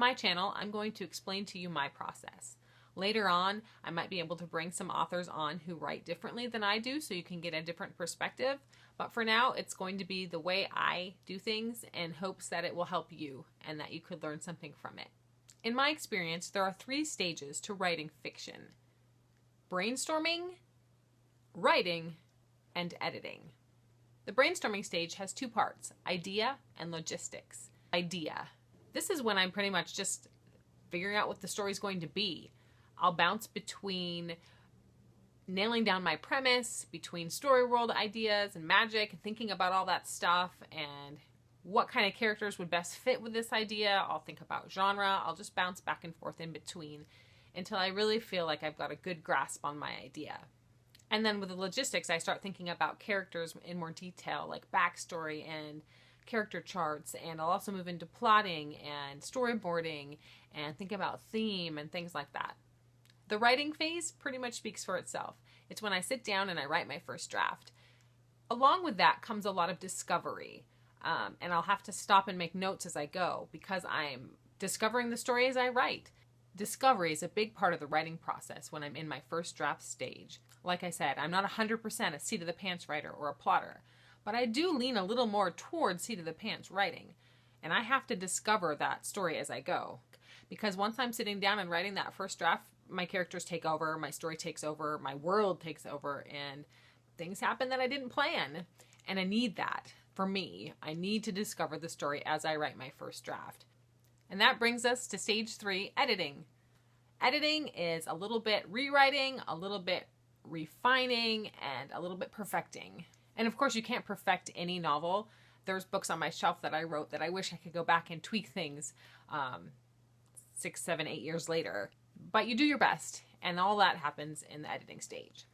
my channel, I'm going to explain to you my process. Later on, I might be able to bring some authors on who write differently than I do so you can get a different perspective. But for now, it's going to be the way I do things in hopes that it will help you and that you could learn something from it. In my experience, there are 3 stages to writing fiction: brainstorming, writing, and editing. The brainstorming stage has 2 parts: idea and logistics. Idea. This is when I'm pretty much just figuring out what the story's going to be. I'll bounce between nailing down my premise, between Storyworld ideas and magic, and thinking about all that stuff and what kind of characters would best fit with this idea. I'll think about genre. I'll just bounce back and forth in between until I really feel like I've got a good grasp on my idea. And then with the logistics, I start thinking about characters in more detail, like backstory and character charts, and I'll also move into plotting and storyboarding and think about theme and things like that. The writing phase pretty much speaks for itself. It's when I sit down and I write my first draft. Along with that comes a lot of discovery, and I'll have to stop and make notes as I go because I'm discovering the story as I write. Discovery is a big part of the writing process when I'm in my first draft stage. Like I said, I'm not 100% a seat-of-the-pants writer or a plotter, but I do lean a little more towards seat-of-the-pants writing, and I have to discover that story as I go. Because once I'm sitting down and writing that first draft, my characters take over, my story takes over, my world takes over, and things happen that I didn't plan. And I need that. For me, I need to discover the story as I write my first draft. And that brings us to stage 3, editing. Editing is a little bit rewriting, a little bit refining, and a little bit perfecting. And of course, you can't perfect any novel. There's books on my shelf that I wrote that I wish I could go back and tweak things 6, 7, 8 years later. But you do your best, and all that happens in the editing stage.